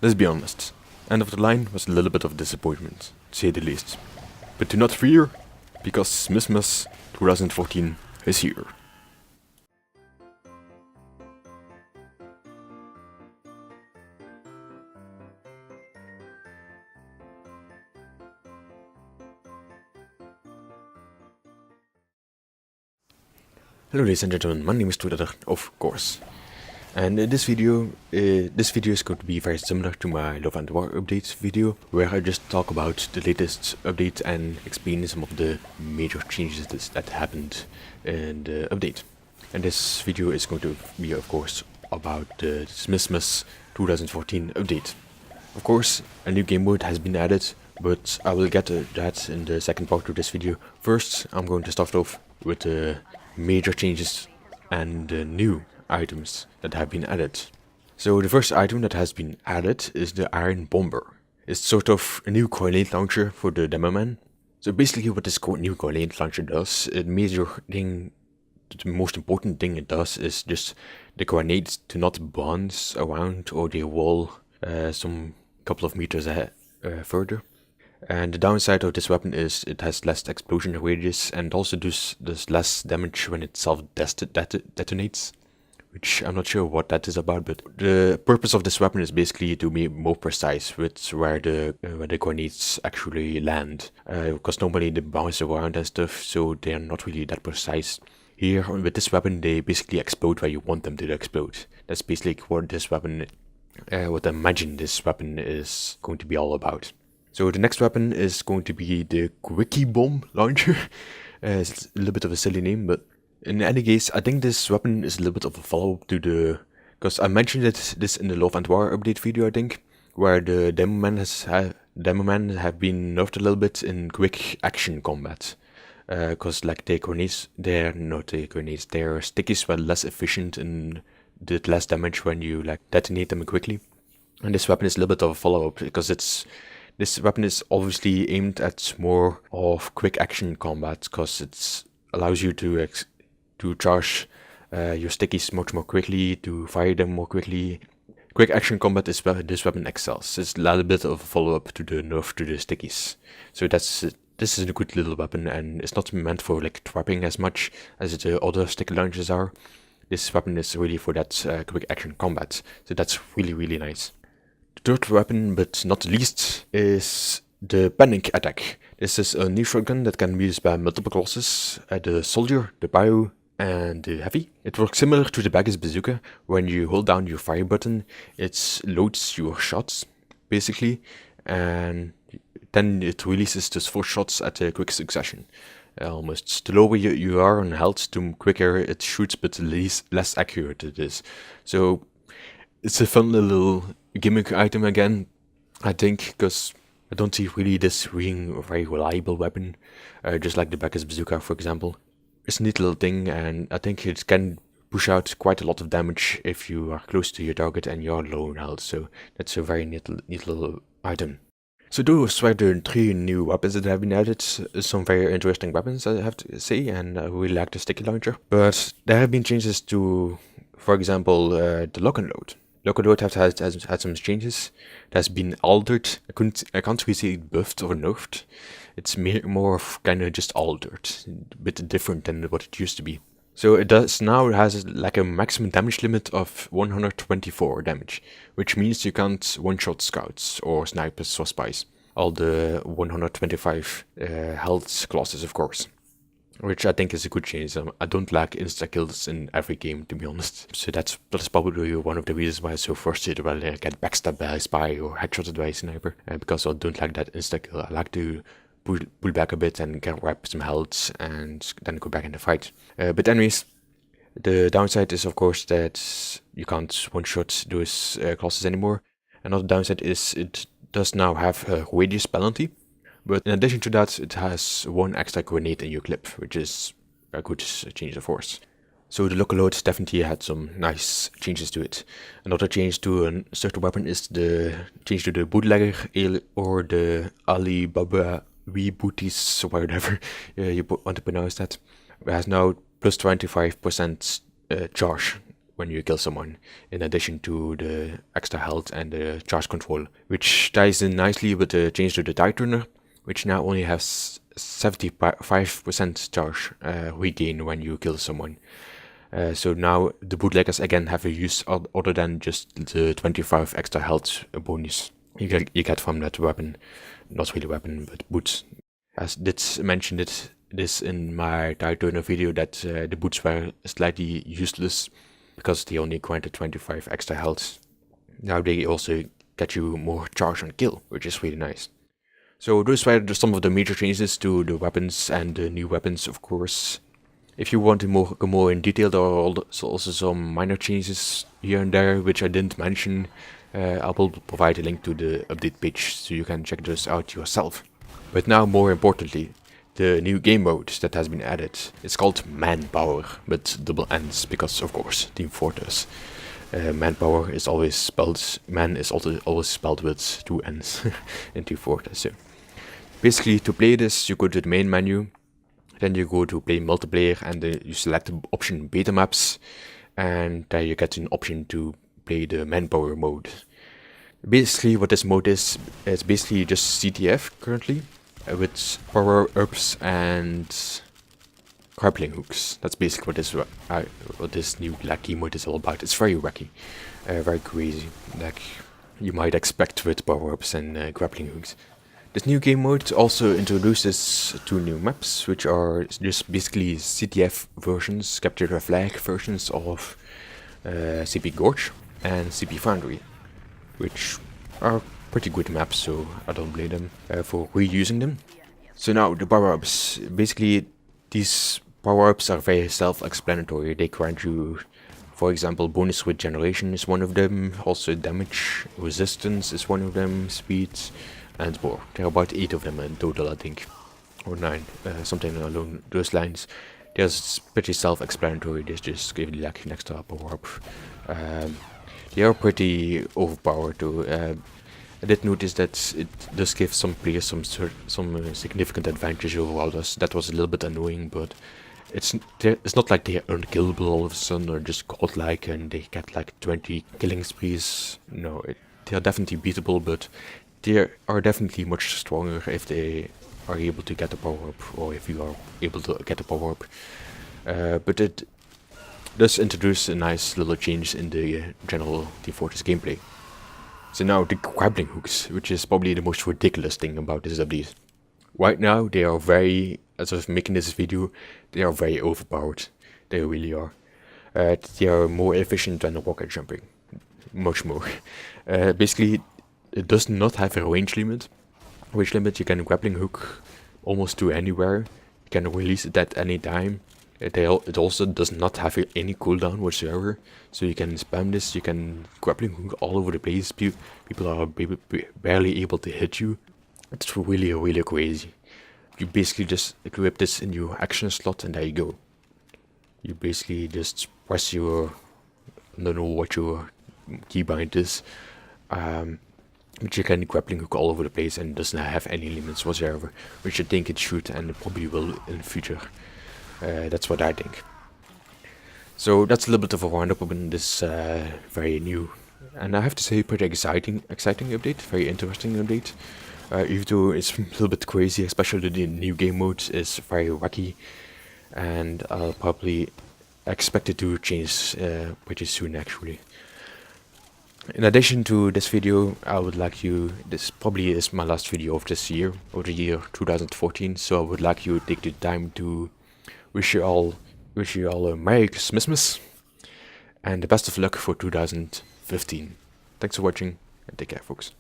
Let's be honest, End of the Line was a little bit of a disappointment, to say the least. But do not fear, because Smismas 2014 is here. Hello ladies and gentlemen, my name is Curator, of course. And in this video is going to be very similar to my Love and War update video, where I just talk about the latest update and explain some of the major changes that happened in the update. And this video is going to be, of course, about the Smismas 2014 update. Of course, a new game mode has been added, but I will get to that in the second part of this video. First, I'm going to start off with the major changes and the new items that have been added. So the first item that has been added is the Iron Bomber. It's sort of a new grenade launcher for the demo man. So basically what this new grenade launcher does, the most important thing it does is just the grenades do not bounce around or they roll some couple of meters further. And the downside of this weapon is it has less explosion radius and also does less damage when it self-detonates, which I'm not sure what that is about, but the purpose of this weapon is basically to be more precise with where the grenades actually land, because normally they bounce around and stuff, so they are not really that precise. Here, with this weapon, they basically explode where you want them to explode. That's basically what this weapon, what I imagine this weapon is going to be all about. So the next weapon is going to be the Quickie Bomb Launcher. It's a little bit of a silly name, but in any case, I think this weapon is a little bit of a follow-up to because I mentioned this in the Love and War update video, I think, where the demo man have been nerfed a little bit in quick action combat. Because like their stickies were less efficient and did less damage when you like detonate them quickly. And this weapon is a little bit of a follow-up because this weapon is obviously aimed at more of quick action combat, because it allows you to charge your stickies much more quickly, to fire them more quickly. Quick action combat is where this weapon excels. It's a little bit of a follow-up to the nerf to the stickies. So this is a good little weapon, and it's not meant for like trapping as much as the other sticky launchers are. This weapon is really for that quick action combat. So that's really, really nice. The third weapon, but not least, is the Panic Attack. This is a new shotgun that can be used by multiple classes, the Soldier, the Bio, and the Heavy. It works similar to the Baggy's Bazooka. When you hold down your fire button, it loads your shots, basically, and then it releases those 4 shots at a quick succession. Almost. The lower you are on health, the quicker it shoots, but the less accurate it is. So it's a fun little gimmick item again, I think, because I don't see really this being a very reliable weapon, just like the Baggy's Bazooka, for example. It's a neat little thing, and I think it can push out quite a lot of damage if you are close to your target and you're low on health, so that's a very neat little item. So those were the 3 new weapons that have been added. Some very interesting weapons, I have to say, and I really like the sticky launcher. But there have been changes to, for example, the lock and load. Lock and load has had some changes. It has been altered. I can't really say it buffed or nerfed. It's more of kind of just altered, a bit different than what it used to be. So it has like a maximum damage limit of 124 damage, which means you can't one-shot scouts or snipers or spies. All the 125 health classes, of course. Which I think is a good change. I don't like insta-kills in every game, to be honest. So that's probably one of the reasons why I'm so frustrated when I get backstabbed by a spy or headshotted by a sniper. Because I don't like that insta-kill. I like to pull back a bit and grab some health and then go back in the fight. But anyways, the downside is of course that you can't one-shot those classes anymore. Another downside is it does now have a radius penalty. But in addition to that, it has 1 extra grenade in your clip, which is a good change of force. So the local load definitely had some nice changes to it. Another change to a certain weapon is the change to the bootlegger or the Alibaba Booties, or whatever you want to pronounce that. It has now plus 25% charge when you kill someone, in addition to the extra health and the charge control, which ties in nicely with the change to the die turner, which now only has 75% charge regain when you kill someone. So now the bootleggers again have a use other than just the 25 extra health bonus you get from that weapon. Not really weapon, but boots. As did mention this in my die turner video, that the boots were slightly useless because they only granted 25 extra health. Now they also get you more charge on kill, which is really nice. So those were some of the major changes to the weapons and the new weapons, of course. If you want to go more in detail, there are also some minor changes here and there, which I didn't mention. I will provide a link to the update page so you can check those out yourself. But now, more importantly, the new game mode that has been added. It's called Manpower, with double N's, because of course, Team Fortress. Manpower is always spelled, man is also always spelled with 2 N's in Team Fortress. So basically, to play this, you go to the main menu. Then you go to play multiplayer and you select the option beta maps, and then you get an option to play the manpower mode. Basically what this mode is, it's basically just CTF currently, with power-ups and grappling hooks. That's basically what this new game mode is all about. It's very wacky, very crazy, like you might expect with power-ups and grappling hooks. This new game mode also introduces 2 new maps, which are just basically CTF versions, Capture the Flag versions of CP Gorge and CP Foundry, which are pretty good maps, so I don't blame them for reusing them. So now the power-ups. Basically, these power-ups are very self-explanatory. They grant you, for example, bonus regeneration is one of them, also damage resistance is one of them, speed, and more. There are about 8 of them in total, I think, or 9, something along those lines. There's pretty self-explanatory. They just give you like an extra power-up. They are pretty overpowered too. I did notice that it does give some players some significant advantage over others. That was a little bit annoying, but it's not like they're unkillable all of a sudden or just godlike and they get like 20 killing sprees. No, they are definitely beatable, but they are definitely much stronger if they are able to get a power-up, or if you are able to get a power-up. But it does introduce a nice little change in the general Team Fortress gameplay. So now the grappling hooks, which is probably the most ridiculous thing about this update. Right now they are very, as of making this video, they are very overpowered. They really are. They are more efficient than rocket jumping. Much more. Basically, it does not have a range limit. You can grappling hook almost to anywhere. You can release it at any time. It also does not have any cooldown whatsoever, so you can spam this. You can grappling hook all over the place. People are barely able to hit you. It's really crazy. You basically just equip this in your action slot and there you go. You basically just press your, I don't know what your keybind is, but you can grappling hook all over the place and it doesn't have any limits whatsoever, which I think it should and it probably will in the future. That's what I think. So that's a little bit of a roundup on this very new, and I have to say, pretty exciting update, very interesting update. Even though it's a little bit crazy, especially the new game mode is very wacky, and I'll probably expect it to change pretty soon actually. In addition to this video, I would like you, this probably is my last video of this year, of the year 2014, so I would like you to take the time to wish you all a Merry Smismas and the best of luck for 2015. Thanks for watching and take care, folks.